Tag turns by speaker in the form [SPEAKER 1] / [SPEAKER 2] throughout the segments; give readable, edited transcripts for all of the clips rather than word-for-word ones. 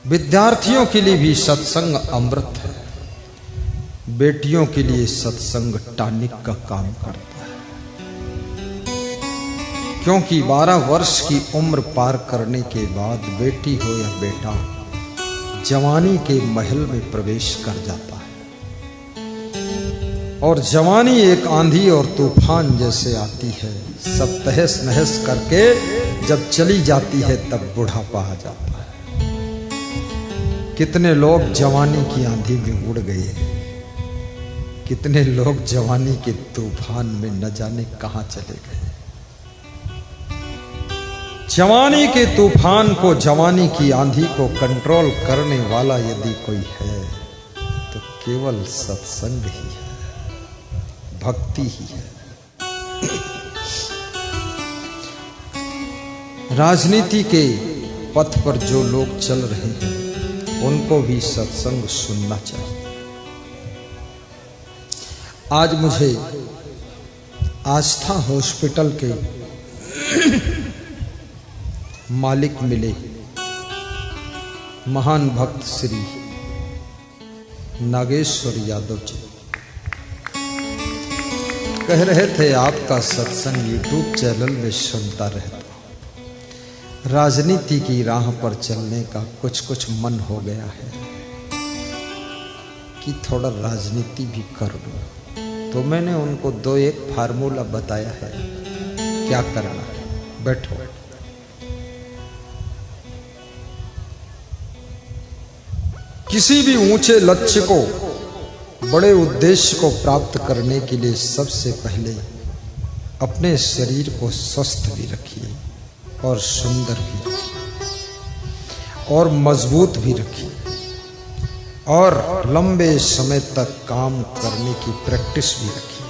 [SPEAKER 1] विद्यार्थियों के लिए भी सत्संग अमृत है, बेटियों के लिए सत्संग टॉनिक का काम करता है। क्योंकि 12 वर्ष की उम्र पार करने के बाद बेटी हो या बेटा जवानी के महल में प्रवेश कर जाता है। और जवानी एक आंधी और तूफान जैसे आती है, सब तहस नहस करके जब चली जाती है तब बुढ़ापा आ जाता है। कितने लोग जवानी की आंधी में उड़ गए, कितने लोग जवानी के तूफान में न जाने कहां चले गए। जवानी के तूफान को, जवानी की आंधी को कंट्रोल करने वाला यदि कोई है तो केवल सत्संग ही है, भक्ति ही है। राजनीति के पथ पर जो लोग चल रहे हैं उनको भी सत्संग सुनना चाहिए। आज मुझे आस्था हॉस्पिटल के मालिक मिले, महान भक्त श्री नागेश्वर यादव जी। कह रहे थे आपका सत्संग यूट्यूब चैनल में सुनता रहता, राजनीति की राह पर चलने का कुछ मन हो गया है कि थोड़ा राजनीति भी कर लूं। तो मैंने उनको 2-1 फार्मूला बताया है क्या करना है। बैठो। किसी भी ऊंचे लक्ष्य को, बड़े उद्देश्य को प्राप्त करने के लिए सबसे पहले अपने शरीर को स्वस्थ भी रखिए और सुंदर भी रखिए और मजबूत भी रखिए और लंबे समय तक काम करने की प्रैक्टिस भी रखिए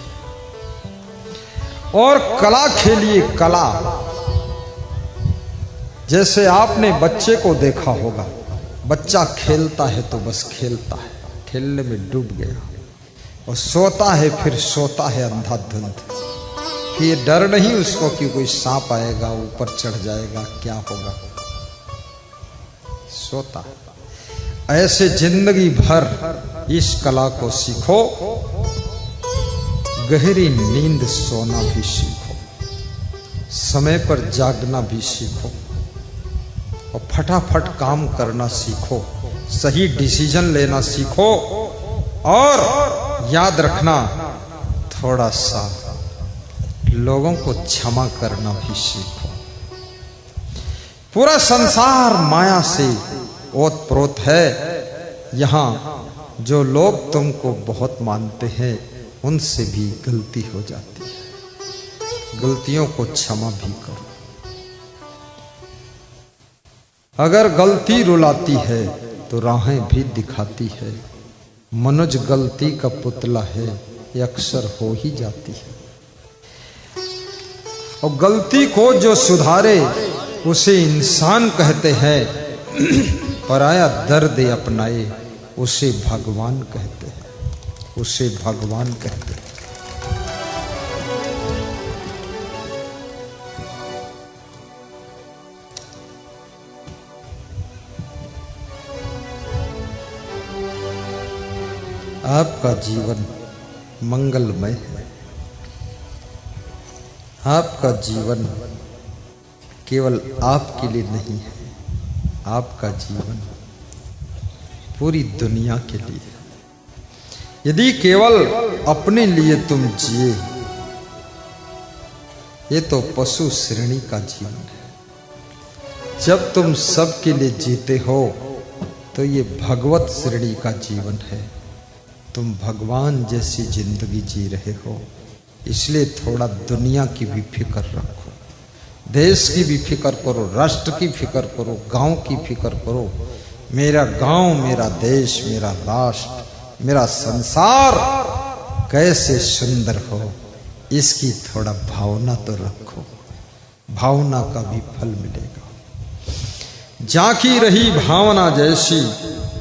[SPEAKER 1] और कला खेलिए। कला, जैसे आपने बच्चे को देखा होगा, बच्चा खेलता है तो बस खेलता है, खेलने में डूब गया, और सोता है फिर सोता है अंधाधुंध। फिर डर नहीं उसको कि कोई सांप आएगा, ऊपर चढ़ जाएगा, क्या होगा, सोता है। ऐसे जिंदगी भर इस कला को सीखो, गहरी नींद सोना भी सीखो, समय पर जागना भी सीखो और फटाफट काम करना सीखो, सही डिसीजन लेना सीखो। और याद रखना, थोड़ा सा लोगों को क्षमा करना भी सीखो। पूरा संसार माया से ओतप्रोत है। यहां जो लोग तुमको बहुत मानते हैं उनसे भी गलती हो जाती है, गलतियों को क्षमा भी करो। अगर गलती रुलाती है तो राहें भी दिखाती है। मनुज गलती का पुतला है, ये अक्सर हो ही जाती है। और गलती को जो सुधारे उसे इंसान कहते हैं, पराया दर्द अपनाए उसे भगवान कहते हैं, उसे भगवान कहते हैं। आपका जीवन मंगलमय है। आपका जीवन केवल आपके लिए नहीं है, आपका जीवन पूरी दुनिया के लिए है। यदि केवल अपने लिए तुम जिए, ये तो पशु श्रेणी का जीवन है। जब तुम सबके लिए जीते हो तो ये भगवत श्रेणी का जीवन है। तुम भगवान जैसी जिंदगी जी रहे हो, इसलिए थोड़ा दुनिया की भी फिक्र रखो, देश की भी फिक्र करो, राष्ट्र की फिक्र करो, गांव की फिक्र करो। मेरा गांव, मेरा देश, मेरा राष्ट्र, मेरा संसार कैसे सुंदर हो, इसकी थोड़ा भावना तो रखो, भावना का भी फल मिलेगा। जाकी रही भावना जैसी,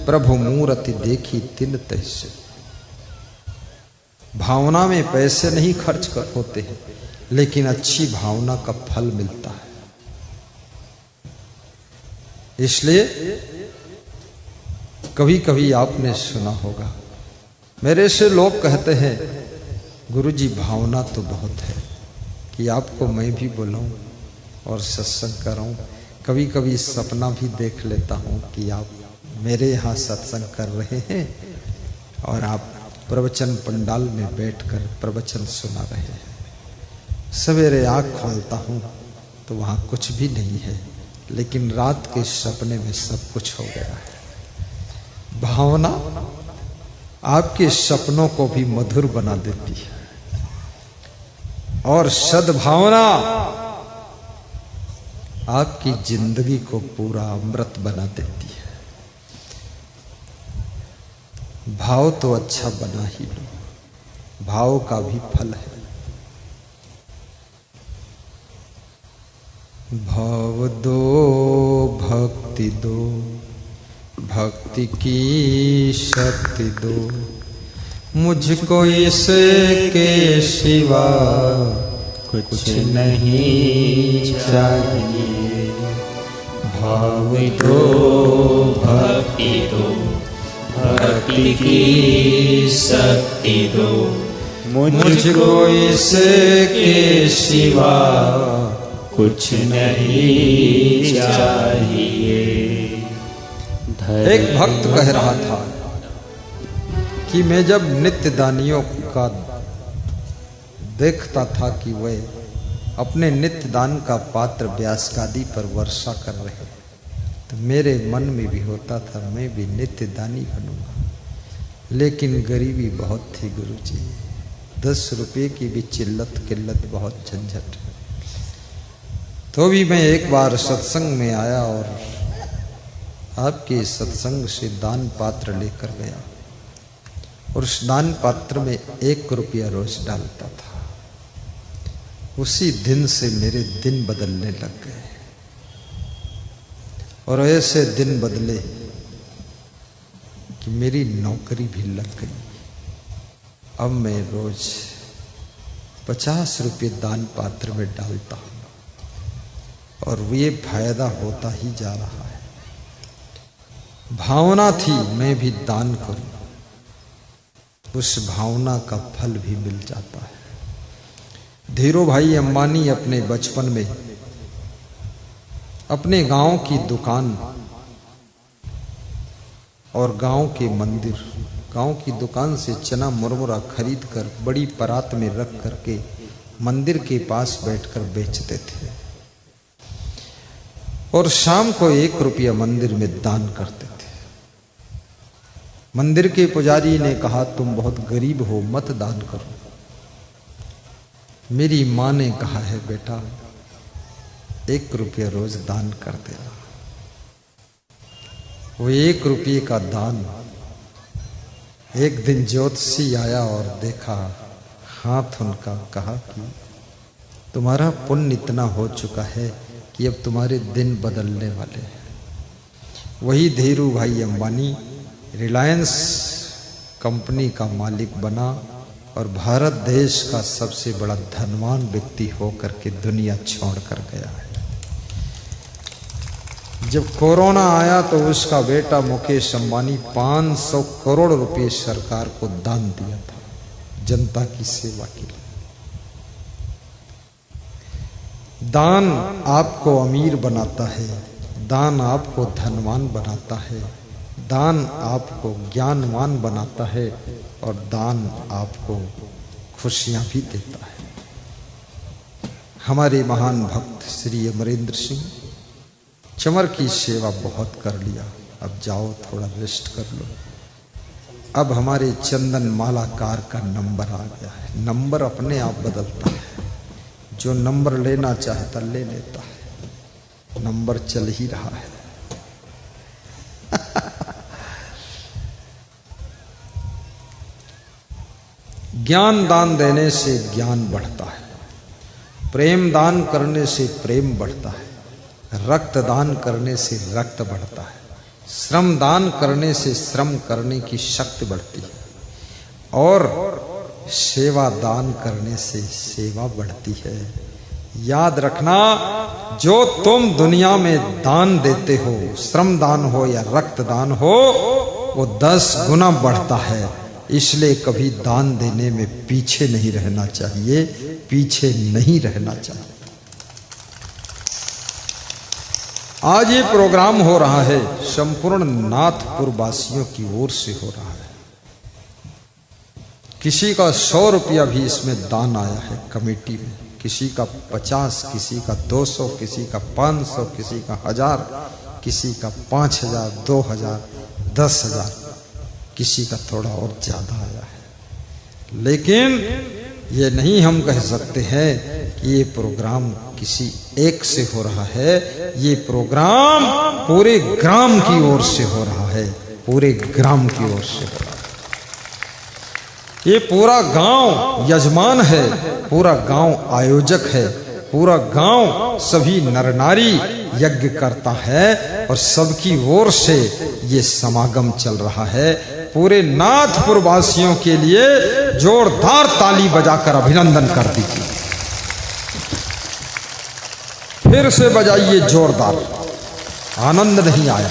[SPEAKER 1] प्रभु मूर्ति देखी तिन तैसे। भावना में पैसे नहीं खर्च होते हैं, लेकिन अच्छी भावना का फल मिलता है। इसलिए कभी कभी आपने सुना होगा, मेरे से लोग कहते हैं गुरुजी भावना तो बहुत है कि आपको मैं भी बुलाऊं और सत्संग कराऊं। कभी कभी सपना भी देख लेता हूं कि आप मेरे यहाँ सत्संग कर रहे हैं और आप प्रवचन पंडाल में बैठकर प्रवचन सुना रहे हैं। सवेरे आँख खोलता हूँ तो वहाँ कुछ भी नहीं है, लेकिन रात के सपने में सब कुछ हो गया है। भावना आपके सपनों को भी मधुर बना देती है और सद्भावना आपकी जिंदगी को पूरा अमृत बना देती है। भाव तो अच्छा बना ही लो, भाव का भी फल है। भाव दो भक्ति दो, भक्ति की शक्ति दो, मुझको इसके सिवा कुछ नहीं चाहिए। भाव दो भक्ति दो, भक्ति की शक्ति दो, मुझको इसके सिवा कुछ नहीं चाहिए। एक भक्त कह रहा था कि मैं जब नित्य दानियों का देखता था कि वे अपने नित्य दान का पात्र व्यास गादी पर वर्षा कर रहे, तो मेरे मन में भी होता था मैं भी नित्य दानी बनूंगा। लेकिन गरीबी बहुत थी गुरुजी, 10 रुपये की भी किल्लत बहुत झंझट। तो भी मैं एक बार सत्संग में आया और आपके सत्संग से दान पात्र लेकर गया और उस दान पात्र में 1 रुपया रोज डालता था। उसी दिन से मेरे दिन बदलने लग गए और ऐसे दिन बदले कि मेरी नौकरी भी लग गई। अब मैं रोज 50 रुपये दान पात्र में डालता हूं और ये फायदा होता ही जा रहा है। भावना थी मैं भी दान करूं, उस भावना का फल भी मिल जाता है। धीरू भाई अंबानी अपने बचपन में अपने गांव की दुकान और गांव के मंदिर, गांव की दुकान से चना मुरमुरा खरीद कर बड़ी परात में रख करके मंदिर के पास बैठकर बेचते थे और शाम को 1 रुपया मंदिर में दान करते थे। मंदिर के पुजारी ने कहा तुम बहुत गरीब हो, मत दान करो। मेरी मां ने कहा है बेटा 1 रुपया रोज दान कर देना। वो 1 रुपये का दान, एक दिन ज्योतिषी आया और देखा हाथ उनका, कहा कि तुम्हारा पुण्य इतना हो चुका है कि अब तुम्हारे दिन बदलने वाले हैं। वही धीरू भाई अंबानी रिलायंस कंपनी का मालिक बना और भारत देश का सबसे बड़ा धनवान व्यक्ति होकर के दुनिया छोड़ कर गया है। जब कोरोना आया तो उसका बेटा मुकेश अंबानी 500 करोड़ रुपए सरकार को दान दिया था जनता की सेवा के लिए। दान आपको अमीर बनाता है, दान आपको धनवान बनाता है, दान आपको ज्ञानवान बनाता है और दान आपको खुशियां भी देता है। हमारे महान भक्त श्री अमरेंद्र सिंह चमर की सेवा बहुत कर लिया, अब जाओ थोड़ा रेस्ट कर लो। अब हमारे चंदन मालाकार का नंबर आ गया है। नंबर अपने आप बदलता है, जो नंबर लेना चाहता ले लेता है। नंबर चल ही रहा है। ज्ञान दान देने से ज्ञान बढ़ता है, प्रेम दान करने से प्रेम बढ़ता है, रक्त दान करने से रक्त बढ़ता है, श्रम दान करने से श्रम करने की शक्ति बढ़ती है और सेवा दान करने से सेवा बढ़ती है। याद रखना, जो तुम दुनिया में दान देते हो, श्रम दान हो या रक्त दान हो, वो 10 गुना बढ़ता है। इसलिए कभी दान देने में पीछे नहीं रहना चाहिए, पीछे नहीं रहना चाहिए। आज ये प्रोग्राम हो रहा है संपूर्ण नाथपुर वासियों की ओर से हो रहा है। किसी का 100 रुपया भी इसमें दान आया है कमेटी में, किसी का 50, किसी का 200, किसी का 500, किसी का 1000, किसी का 5000, 2000, 10,000, किसी का थोड़ा और ज्यादा आया है। लेकिन ये नहीं हम कह सकते हैं कि ये प्रोग्राम किसी एक से हो रहा है, ये प्रोग्राम पूरे ग्राम की ओर से हो रहा है, पूरे ग्राम की ओर से हो रहा है। ये पूरा गांव यजमान है, पूरा गांव आयोजक है, पूरा गांव सभी नर नारी यज्ञ करता है और सबकी ओर से ये समागम चल रहा है। पूरे नाथपुर वासियों के लिए जोरदार ताली बजाकर अभिनंदन कर दीजिए। फिर से बजाइए जोरदार, आनंद नहीं आया।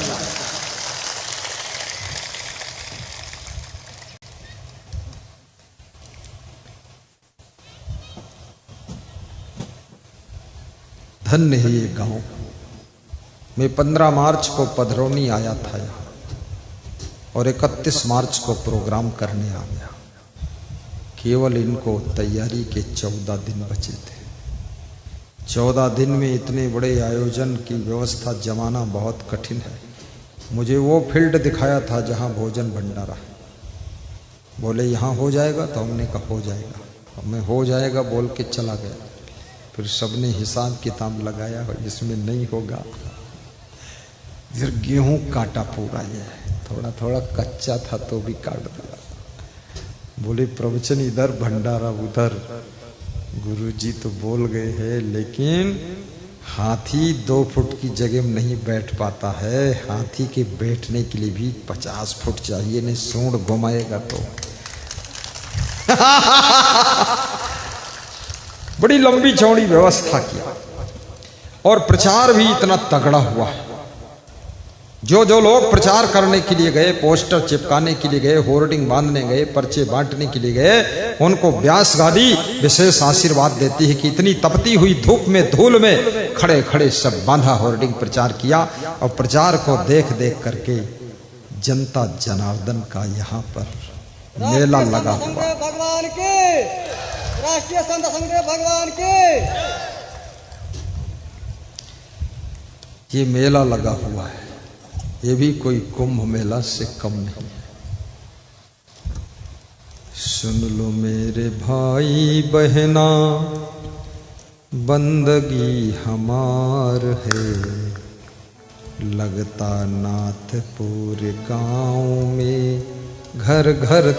[SPEAKER 1] धन्य है ये गांव। मैं 15 मार्च को पधरौनी आया था यहाँ और 31 मार्च को प्रोग्राम करने आ गया। केवल इनको तैयारी के 14 दिन बचे थे। 14 दिन में इतने बड़े आयोजन की व्यवस्था जमाना बहुत कठिन है। मुझे वो फील्ड दिखाया था जहाँ भोजन भंडारा है। बोले यहाँ हो जाएगा, तो हमने कहा हो जाएगा। मैं हो जाएगा बोल के चला गया। फिर सबने हिसाब किताब लगाया और इसमें नहीं होगा। फिर गेहूं काटा पूरा, ये थोड़ा थोड़ा कच्चा था तो भी काट दिया। बोले प्रवचन इधर भंडारा उधर। गुरुजी तो बोल गए हैं, लेकिन हाथी 2 फुट की जगह में नहीं बैठ पाता है। हाथी के बैठने के लिए भी 50 फुट चाहिए, नहीं सूंड घुमाएगा तो। बड़ी लंबी चौड़ी व्यवस्था किया और प्रचार भी इतना तगड़ा हुआ है। जो जो लोग प्रचार करने के लिए गए, पोस्टर चिपकाने के लिए गए, होर्डिंग बांधने गए, पर्चे बांटने के लिए गए, उनको व्यास गादी विशेष आशीर्वाद देती है कि इतनी तपती हुई धूप में, धूल में खड़े खड़े सब बांधा होर्डिंग प्रचार किया। और प्रचार को देख देख करके जनता जनार्दन का यहाँ पर मेला लगा हुआ।
[SPEAKER 2] भगवान के राष्ट्रीय संत संग्रह भगवान के
[SPEAKER 1] ये मेला लगा हुआ है। ये भी कोई कुंभ मेला से कम नहीं है। सुन लो मेरे भाई बहना, बंदगी हमार है। लगता नाथपुर गांव में घर घर